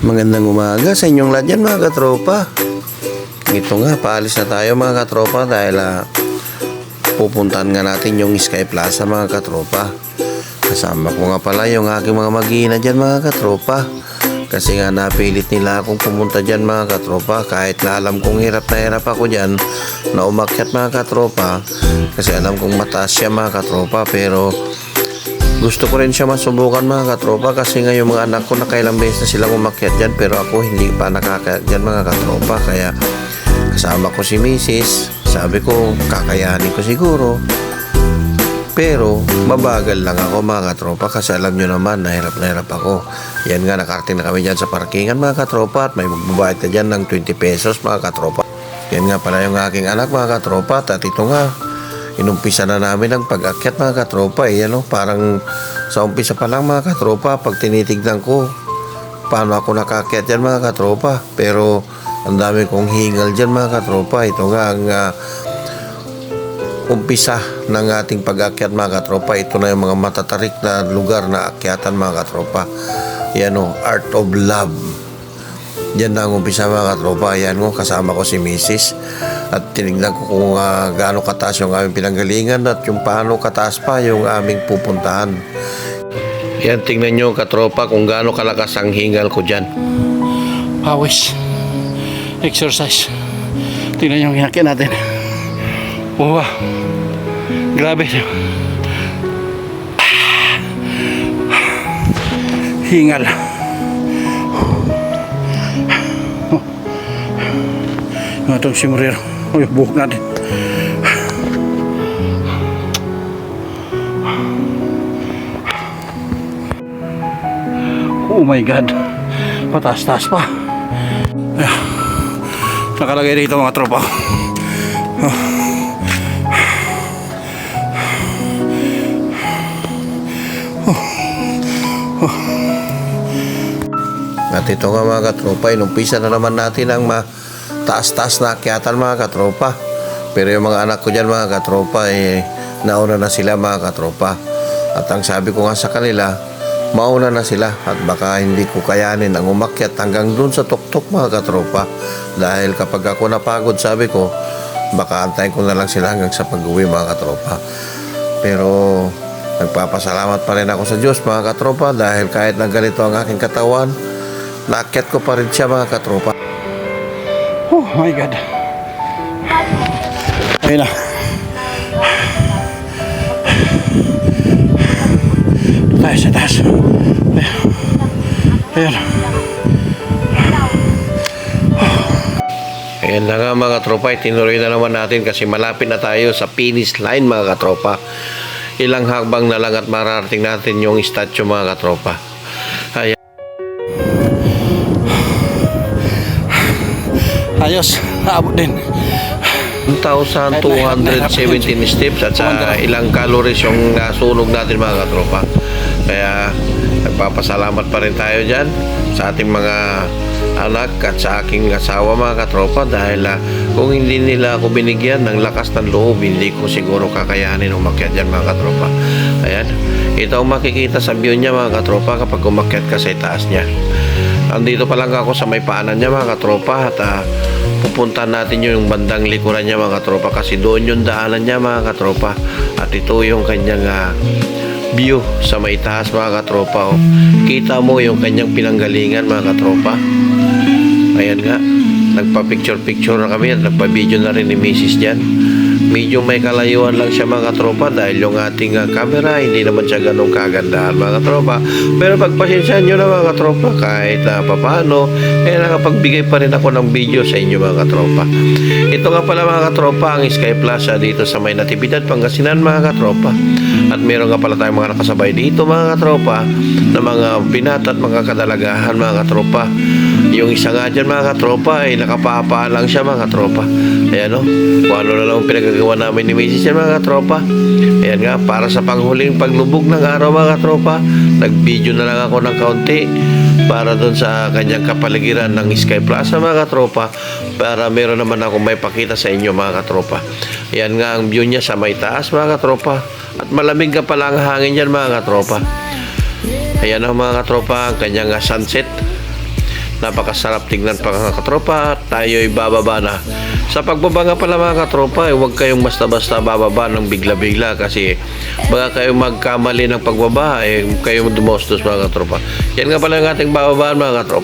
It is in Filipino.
Magandang umaga sa inyong lahat dyan mga katropa. Ito nga, paalis na tayo mga katropa dahil pupuntahan nga natin yung Sky Plaza mga katropa. Kasama ko nga pala yung aking mga mag-iina dyan mga katropa. Kasi nga napilit nila akong pumunta dyan mga katropa. Kahit na alam kong hirap na hirap ako dyan na umakyat mga katropa. Kasi alam kong mataas siya mga katropa. Pero gusto ko rin siya masubukan mga katropa. Kasi nga yung mga anak ko nakailang beses na silang umakyat dyan. Pero ako hindi pa nakakakyat dyan mga katropa. Kaya kasama ko si Mrs. Sabi ko kakayanin ko siguro. Pero mabagal lang ako mga katropa. Kasi alam nyo naman nahirap na hirap ako. Yan nga, nakarating na kami dyan sa parkingan mga katropa. At may magbabayad ka dyan ng 20 pesos mga katropa. Yan nga pala yung aking anak mga katropa. At ito nga, inumpisa na namin ang pag-akyat mga katropa. Parang sa umpisa pa lang mga katropa, pag tinitignan ko paano ako nakakyat dyan mga katropa. Pero ang dami kong hingal dyan mga katropa. Ito nga ang umpisa ng ating pag-akyat mga katropa. Ito na yung mga matatarik na lugar na akyatan mga katropa. Yan Art of Love. Yan na ang umpisa mga katropa. Yan kasama ko si Mrs. At tinignan ko kung gaano kataas yung aming pinanggalingan at yung paano kataas pa yung aming pupuntahan. Yan, tingnan nyo katropa kung gaano kalakas ang hingal ko dyan. Pawis. Exercise. Tingnan yung hinakyan natin. Wow. Grabe. Hingal. Itong simurero. Uy, buhok natin. Oh my God. Pataas-taas pa. Nakalagay dito mga tropa. At ito nga mga katropa, inumpisa na naman natin ang taas-taas na akyatan mga katropa. Pero yung mga anak ko dyan mga katropa, nauna na sila mga katropa. At ang sabi ko nga sa kanila, mauna na sila at baka hindi ko kayanin ang umakyat hanggang dun sa tuktok mga katropa. Dahil kapag ako napagod, sabi ko, baka antayin ko na lang sila hanggang sa pag-uwi mga katropa. Pero nagpapasalamat pa rin ako sa Diyos mga katropa dahil kahit na ganito ang aking katawan, naakyat ko pa rin siya mga katropa. Oh my God. Ayun na. Tayo sa taas. Ayun. Ayan na nga mga katropa, itinuloy na naman natin kasi malapit na tayo sa finish line mga katropa. Ilang hakbang na lang at mararating natin yung statue mga katropa. Ayan. Ayos. Abot din. 1,217 steps at sa ilang calories yung nasunog natin mga katropa. Kaya nagpapasalamat pa rin tayo dyan sa ating mga anak at sa aking asawa mga katropa dahil kung hindi nila ako binigyan ng lakas ng loob, hindi ko siguro kakayanin umakyat dyan mga katropa. Ayan, ito ang makikita sa view niya mga katropa kapag umakyat ka sa itaas niya. Andito pa lang ako sa may paanan niya mga katropa at pupuntahan natin yung bandang likuran niya mga katropa kasi doon yung daanan niya mga katropa at ito yung kanyang view sa may taas mga katropa. Kita mo yung kanyang pinanggalingan mga katropa. Ayan nga, nagpa-picture na kami at nagpa-video na rin ni Mrs. dyan. Medyo may kalayuan lang siya mga katropa dahil yung ating camera hindi naman siya ganun kagandahan mga katropa. Pero pagpasensyahan nyo na mga katropa kahit na papaano, nakapagbigay pa rin ako ng video sa inyo mga katropa. Ito nga pala mga katropa ang Sky Plaza dito sa may Natividad, Pangasinan mga katropa. At meron nga pala tayong mga nakasabay dito mga katropa na mga binata at mga kadalagahan mga katropa. Yung isa nga dyan mga katropa ay nakapapa lang siya mga katropa. Ayan kung ano na lang pinagagawa namin ni Mrs. yan mga katropa. Ayan nga, para sa panghuling paglubog ng araw mga katropa, nag-video na lang ako ng kaunti para doon sa kanyang kapaligiran ng Sky Plaza mga katropa para meron naman ako may pakita sa inyo mga katropa. Ayan nga ang view niya sa may taas mga katropa at malamig ka pala ang hangin dyan mga katropa. Ayan ang mga katropa ang kanyang sunset Napakasarap tignan pa mga katropa. Tayo'y bababa na. Sa pagbaba nga pala mga katropa, huwag kayong basta-basta bababa ng bigla-bigla kasi baka kayong magkamali ng pagbaba, kayong dumostos mga katropa. Yan nga pala ang ating bababaan mga katropa.